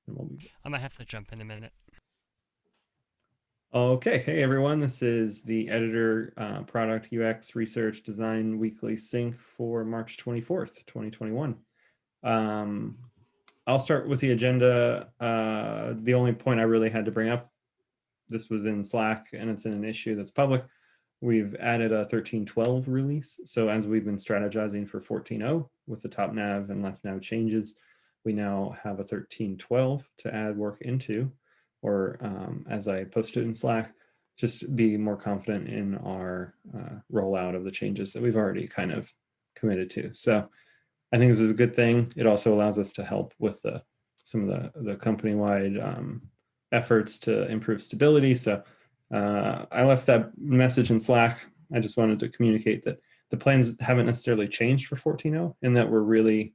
And we'll be I might have to jump in a minute. okay. Hey everyone, this is the editor product UX research design weekly sync for March 24th, 2021. Um, I'll start with the agenda. The only point I really had to bring up, this was in Slack and it's in an issue that's public. We've added a 13.12 release. So as we've been strategizing for 14.0 with the top nav and left nav changes, we now have a 13.12 to add work into, or as I posted in Slack, just be more confident in our rollout of the changes that we've already kind of committed to. So I think this is a good thing. It also allows us to help with some of the company-wide efforts to improve stability. So I left that message in Slack. I just wanted to communicate that the plans haven't necessarily changed for 14.0 and that we're really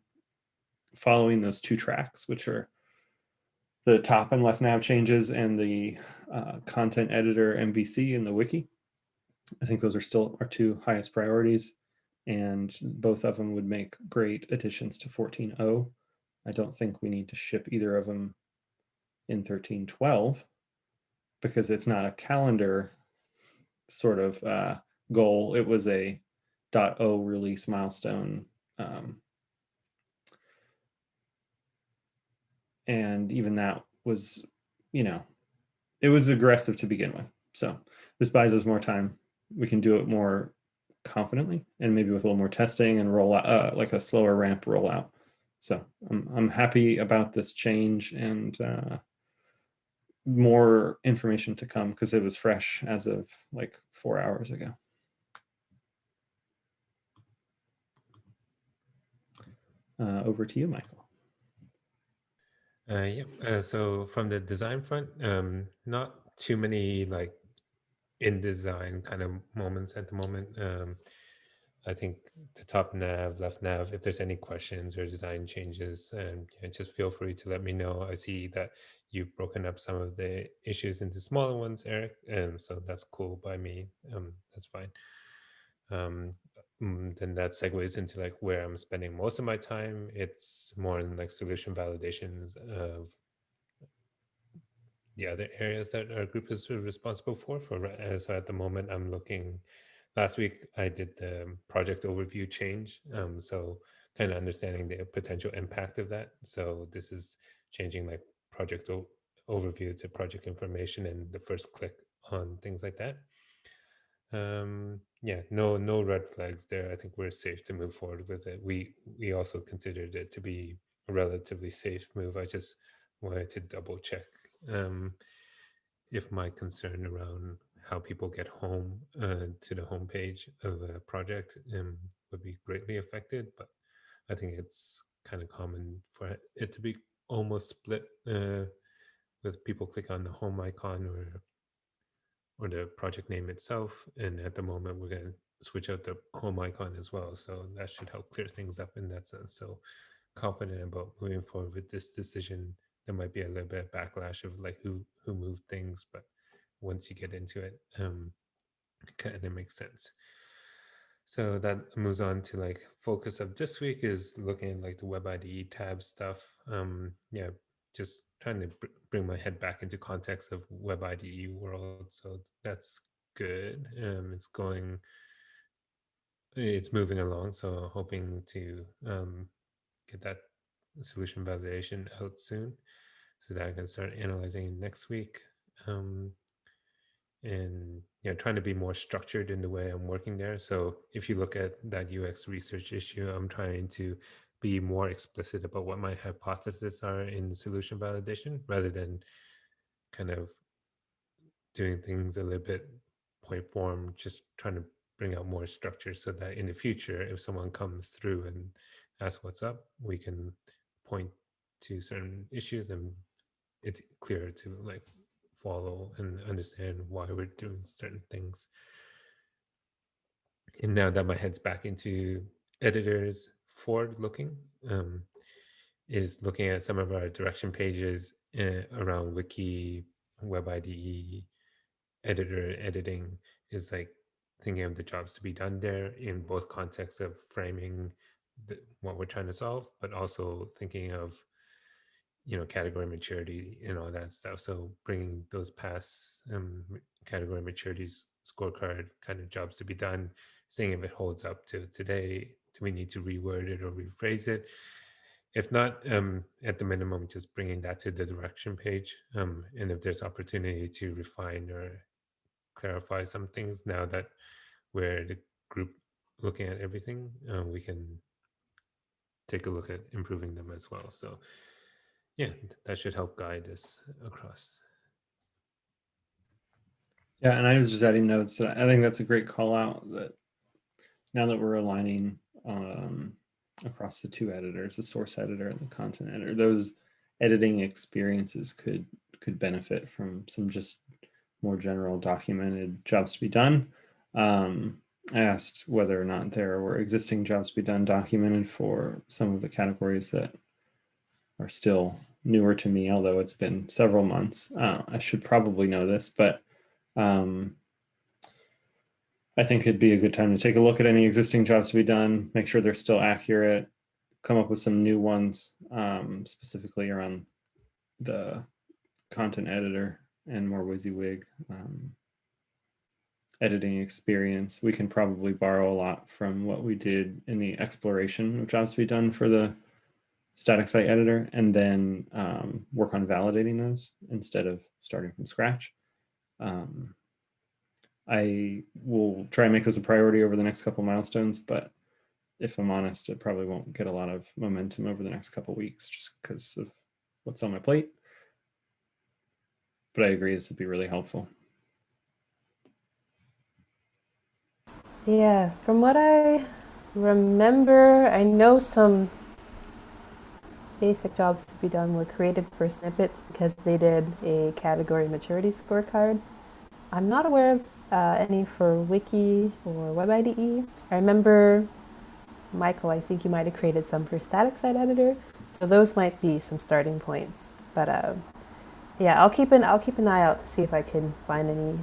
following those two tracks, which are the top and left nav changes and the content editor MVC in the wiki. I think those are still our two highest priorities, and both of them would make great additions to 14.0. I don't think we need to ship either of them in 13.12 because it's not a calendar sort of goal. It was a .0 release milestone. And even that was, you know, it was aggressive to begin with. So this buys us more time. We can do it more confidently and maybe with a little more testing and roll out, like a slower ramp rollout. So I'm happy about this change and more information to come because it was fresh as of like 4 hours ago. Over to you, Michael. Yeah. So from the design front, not too many like in design kind of moments at the moment. I think the top nav, left nav, if there's any questions or design changes, yeah, just feel free to let me know. I see that you've broken up some of the issues into smaller ones, Eric, and so that's cool by me. That's fine. Um, then that segues into like where I'm spending most of my time. It's more in like solution validations of the other areas that our group is sort of responsible for. So at the moment, I'm looking. Last week, I did the project overview change. So kind of understanding the potential impact of that. So this is changing like overview to project information and the first click on things like that. Yeah, no red flags there. I think we're safe to move forward with it. We also considered it to be a relatively safe move. I just wanted to double check um, if my concern around how people get home to the homepage of a project would be greatly affected. But I think it's kind of common for it to be almost split with people click on the home icon or the project name itself. And at the moment, we're going to switch out the home icon as well. So that should help clear things up in that sense. So confident about moving forward with this decision. There might be a little bit of backlash of like who moved things, but once you get into it, it kind of makes sense. So that moves on to like focus of this week is looking at like the web IDE tab stuff. Yeah, just trying to bring my head back into context of web IDE world. So that's good. It's moving along. So hoping to get that solution validation out soon so that I can start analyzing it next week. Um, and trying to be more structured in the way I'm working there. So if you look at that UX research issue, I'm trying to be more explicit about what my hypotheses are in solution validation rather than kind of doing things a little bit point form, just trying to bring out more structure so that in the future, if someone comes through and asks what's up, we can point to certain issues and it's clear to like follow and understand why we're doing certain things. And now that my head's back into editors forward looking, is looking at some of our direction pages around wiki, web IDE, editor editing is like thinking of the jobs to be done there in both contexts of framing what we're trying to solve, but also thinking of category maturity and all that stuff. So bringing those past category maturities scorecard kind of jobs to be done, seeing if it holds up to today. Do we need to reword it or rephrase it? If not, at the minimum, just bringing that to the direction page. And if there's opportunity to refine or clarify some things now that we're the group looking at everything, we can take a look at improving them as well. So yeah, that should help guide us across. Yeah, and I was just adding notes. I think that's a great call out, that now that we're aligning across the two editors, the source editor and the content editor, those editing experiences could benefit from some just more general documented jobs to be done. I asked whether or not there were existing jobs to be done documented for some of the categories that are still newer to me, although it's been several months. I should probably know this, but I think it'd be a good time to take a look at any existing jobs to be done, make sure they're still accurate, come up with some new ones, specifically around the content editor and more WYSIWYG editing experience. We can probably borrow a lot from what we did in the exploration of jobs to be done for the static site editor, and then work on validating those instead of starting from scratch. I will try and make this a priority over the next couple milestones, but if I'm honest, it probably won't get a lot of momentum over the next couple weeks just because of what's on my plate. But I agree, this would be really helpful. Yeah, from what I remember, I know some basic jobs to be done were created for snippets because they did a category maturity scorecard. I'm not aware of any for Wiki or WebIDE. I remember, Michael, I think you might have created some for static site editor, so those might be some starting points. But yeah, I'll keep an eye out to see if I can find any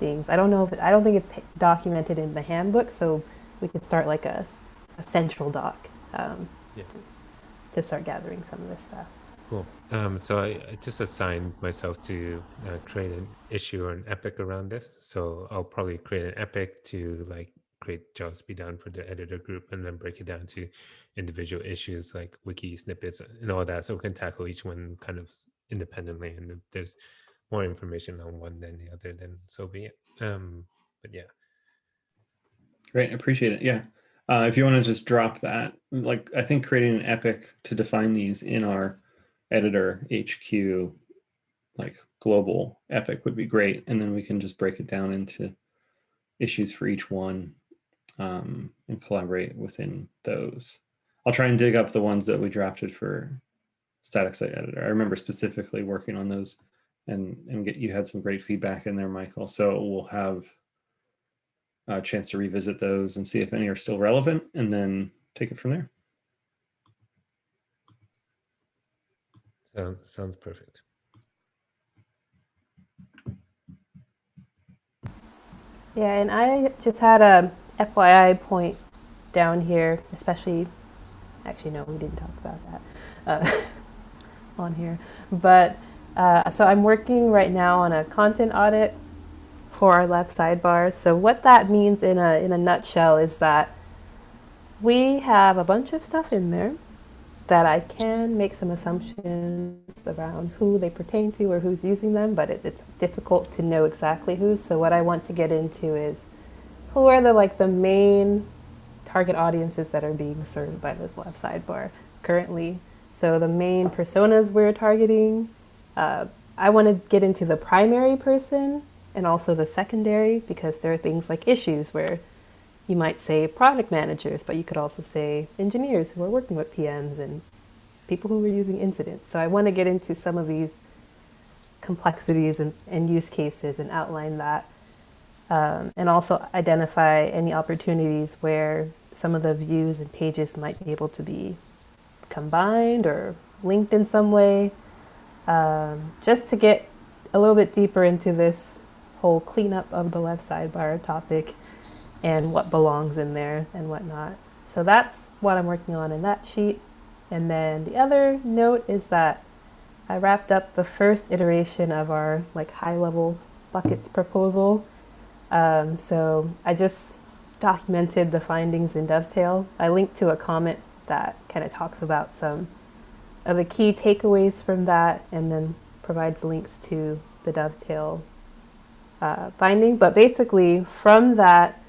things. I don't know if I don't think it's documented in the handbook, so we could start like a central doc Yeah. to start gathering some of this stuff. Cool. So I just assigned myself to create an issue or an epic around this. So I'll probably create an epic to like create jobs to be done for the editor group, and then break it down to individual issues like wiki snippets and all that. So we can tackle each one kind of independently. And if there's more information on one than the other, then so be it. But yeah. Great, appreciate it. Yeah. If you want to just drop that, like I think creating an epic to define these in our editor HQ, like global epic, would be great. And then we can just break it down into issues for each one, and collaborate within those. I'll try and dig up the ones that we drafted for static site editor. I remember specifically working on those, and you had some great feedback in there, Michael. So we'll have a chance to revisit those and see if any are still relevant, and then take it from there. Sounds perfect. Yeah, and I just had a FYI point down here, especially. Actually, no, we didn't talk about that on here. But so I'm working right now on a content audit for our left sidebar. So what that means in a nutshell is that we have a bunch of stuff in there that I can make some assumptions around who they pertain to or who's using them, but it's difficult to know exactly who. So what I want to get into is who are the main target audiences that are being served by this left sidebar currently. So the main personas we're targeting, I want to get into the primary person and also the secondary, because there are things like issues where you might say product managers, but you could also say engineers who are working with PMs and people who are using incidents. So I want to get into some of these complexities and use cases and outline that. And also identify any opportunities where some of the views and pages might be able to be combined or linked in some way, just to get a little bit deeper into this whole cleanup of the left sidebar topic and what belongs in there and whatnot. So that's what I'm working on in that sheet. And then the other note is that I wrapped up the first iteration of our like high level buckets proposal. So I just documented the findings in Dovetail. I linked to a comment that kind of talks about some of the key takeaways from that, and then provides links to the Dovetail finding. But basically, from that,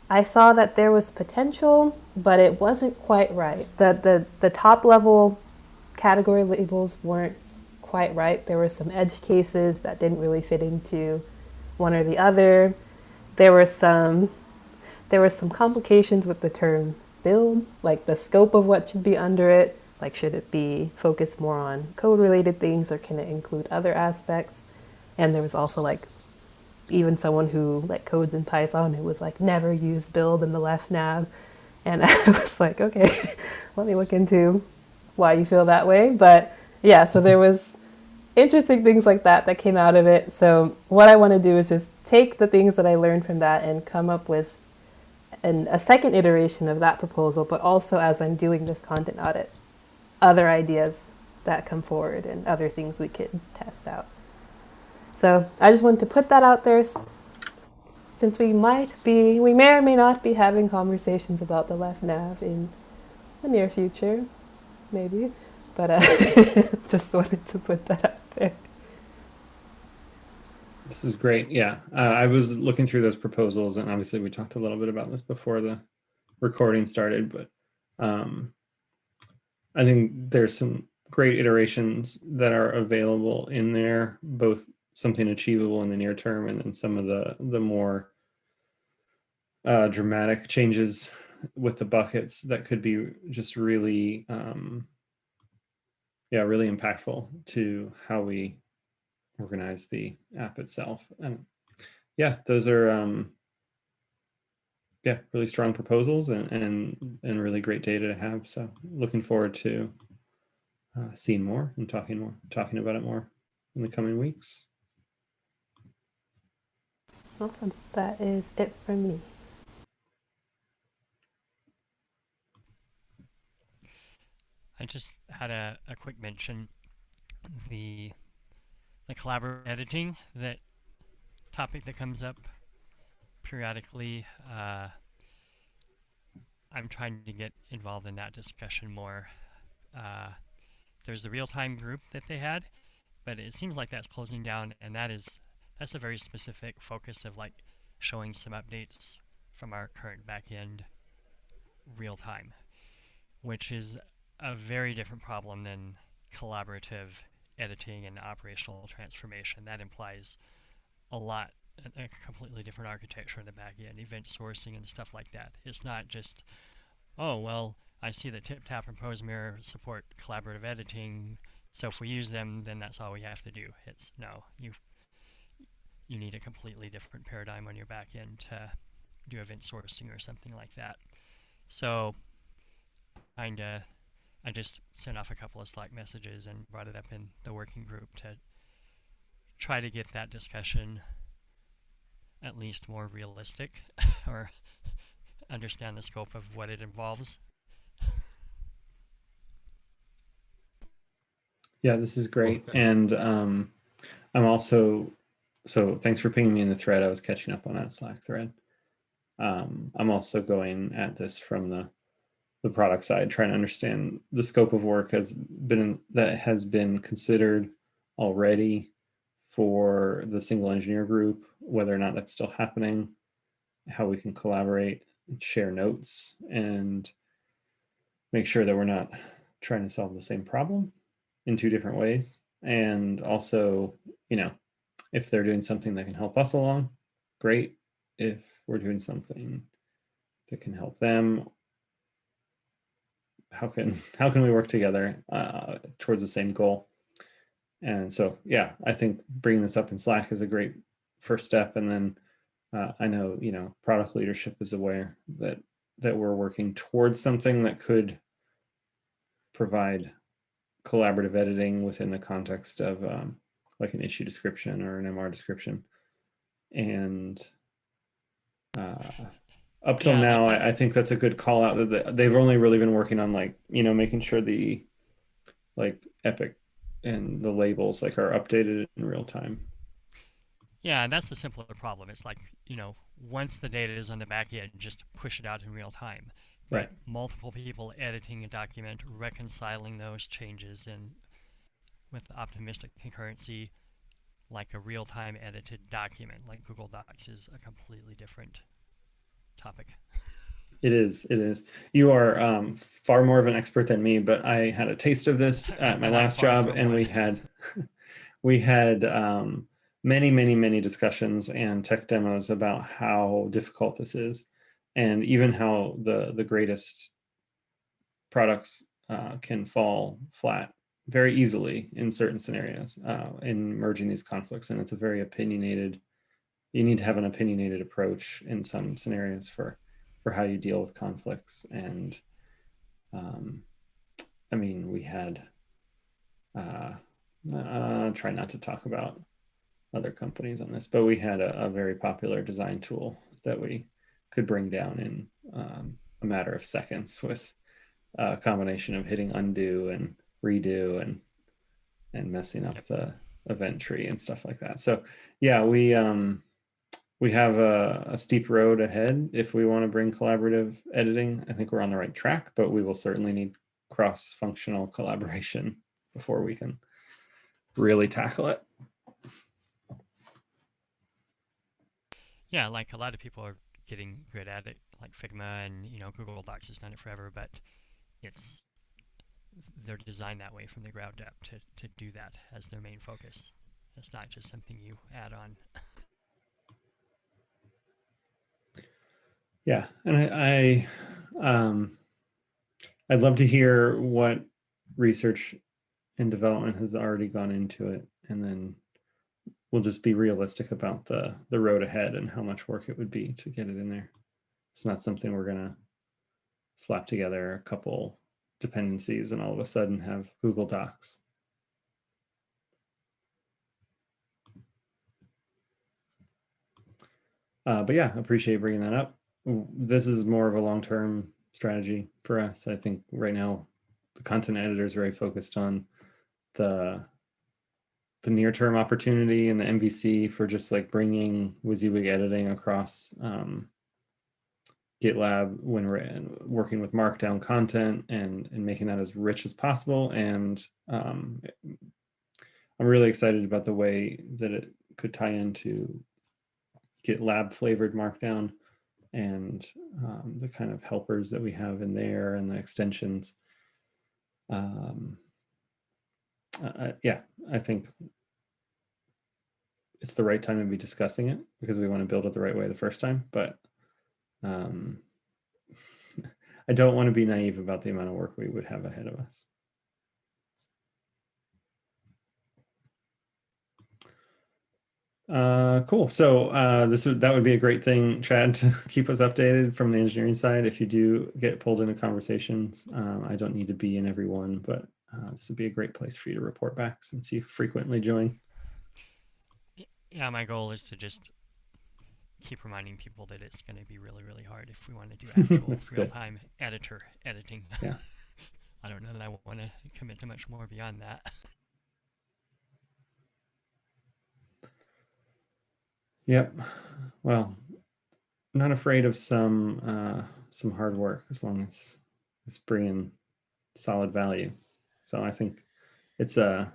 I saw that there was potential, but it wasn't quite right. The top level category labels weren't quite right. There were some edge cases that didn't really fit into one or the other. There were some complications with the term build, like the scope of what should be under it. Like, should it be focused more on code related things, or can it include other aspects? And there was also like even someone who like codes in Python who was like, never use build in the left nav. And I was like, okay, let me look into why you feel that way. But yeah, so there was interesting things like that that came out of it. So what I want to do is just take the things that I learned from that and come up with a second iteration of that proposal, but also as I'm doing this content audit, other ideas that come forward and other things we could test out. So I just wanted to put that out there, since we may or may not be having conversations about the left nav in the near future, maybe. But just wanted to put that out there. This is great. Yeah, I was looking through those proposals, and obviously we talked a little bit about this before the recording started, but I think there's some great iterations that are available in there, both something achievable in the near term and then some of the more dramatic changes with the buckets that could be just really really impactful to how we organize the app itself. And yeah, those are really strong proposals and really great data to have. So looking forward to seeing more and talking about it more in the coming weeks. Awesome. That is it from me. I just had a quick mention. The collaborative editing, that topic that comes up periodically. I'm trying to get involved in that discussion more. There's the real-time group that they had, but it seems like that's closing down, and that's a very specific focus of like showing some updates from our current backend real time, which is a very different problem than collaborative editing and operational transformation. That implies a completely different architecture in the back end, event sourcing and stuff like that. It's not just, oh, well, I see that TipTap and Postmirror support collaborative editing, so if we use them, then that's all we have to do. It's no, you need a completely different paradigm on your back end to do event sourcing or something like that. So I just sent off a couple of Slack messages and brought it up in the working group to try to get that discussion at least more realistic or understand the scope of what it involves. Yeah, this is great. And I'm also, so thanks for pinging me in the thread. I was catching up on that Slack thread. I'm also going at this from the product side, trying to understand the scope of work that has been considered already for the single engineer group, whether or not that's still happening, how we can collaborate and share notes and make sure that we're not trying to solve the same problem in two different ways. And also, if they're doing something that can help us along, great. If we're doing something that can help them, how can we work together towards the same goal? And so, yeah, I think bringing this up in Slack is a great first step. And then I know, product leadership is aware that we're working towards something that could provide collaborative editing within the context of like an issue description or an MR description. And up till now, I think that's a good call out. That they've only really been working on making sure the Epic the labels like are updated in real time. Yeah, and that's the simpler problem. It's like, once the data is on the back end, just push it out in real time. But Right. multiple people editing a document, reconciling those changes, and with optimistic concurrency, like a real-time edited document like Google Docs is a completely different topic. It is. It is. You are far more of an expert than me, but I had a taste of this at my And I'm last far job, from and we one. had we had many, many, many discussions and tech demos about how difficult this is, and even how the greatest products can fall flat very easily in certain scenarios in merging these conflicts. And it's a very opinionated. You need to have an opinionated approach in some scenarios for how you deal with conflicts. And I mean, we had try not to talk about other companies on this, but we had a very popular design tool that we could bring down in a matter of seconds with a combination of hitting undo and redo and messing up Yep. the event tree and stuff like that. So yeah, we have a steep road ahead if we want to bring collaborative editing. I think we're on the right track, but we will certainly need cross-functional collaboration before we can really tackle it. Yeah, like a lot of people are getting good at it, like Figma and Google Docs has done it forever, but it's they're designed that way from the ground up to do that as their main focus. It's not just something you add on. Yeah, and I'd love to hear what research and development has already gone into it, and then we'll just be realistic about the road ahead and how much work it would be to get it in there. It's not something we're gonna slap together a couple dependencies and all of a sudden have Google Docs. But yeah, appreciate bringing that up. This is more of a long-term strategy for us. I think right now the content editor is very focused on the near-term opportunity and the MVC for just like bringing WYSIWYG editing across GitLab when we're working with markdown content and making that as rich as possible. And I'm really excited about the way that it could tie into GitLab flavored markdown and the kind of helpers that we have in there and the extensions. Yeah, I think it's the right time to be discussing it because we want to build it the right way the first time. But I don't want to be naive about the amount of work we would have ahead of us. Cool. So that would be a great thing, Chad, to keep us updated from the engineering side. If you do get pulled into conversations, I don't need to be in every one, but this would be a great place for you to report back since you frequently join. Yeah, my goal is to just keep reminding people that it's going to be really, really hard if we want to do actual That's good. real-time editing. Yeah. I don't know that I want to commit to much more beyond that. Yep. Well, I'm not afraid of some hard work as long as it's bringing solid value. So I think it's a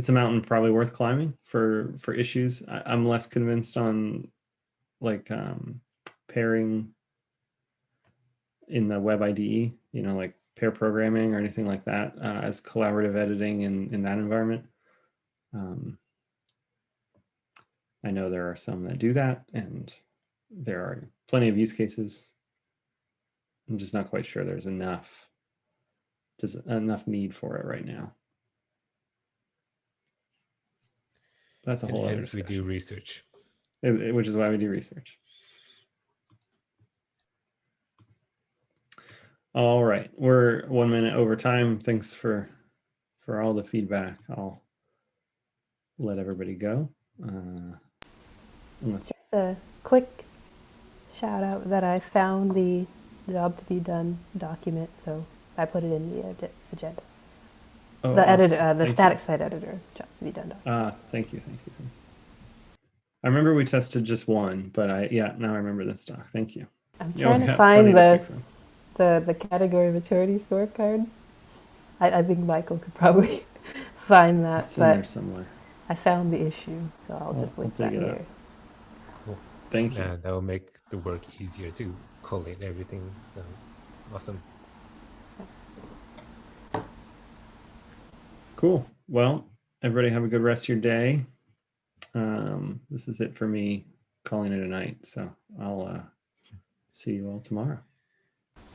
mountain probably worth climbing for issues. I'm less convinced on like pairing in the web IDE, like pair programming or anything like that as collaborative editing in that environment. I know there are some that do that, and there are plenty of use cases. I'm just not quite sure there's enough need for it right now. That's a And whole other hence we do discussion. research. Which is why we do research. All right, we're 1 minute over time. Thanks for all the feedback. I'll let everybody go. Just a quick shout out that I found the job to be done document, so I put it in the agenda. Oh, the editor, awesome. the Thank static site editor job to be done. Thank you, thank you, thank you. I remember we tested just one, but now I remember this doc. Thank you. I'm Yeah, trying we to have plenty find to pick from. the category maturity scorecard. I think Michael could probably find that, It's in there but somewhere. I found the issue, so I'll just I'll link dig that it up. here. Cool. Thank you. Yeah, that will make the work easier to collate everything. So awesome. Cool. Well, everybody have a good rest of your day. This is it for me calling it a night. So I'll see you all tomorrow.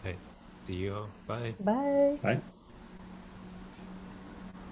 Right. See you all. Bye. Bye. Bye.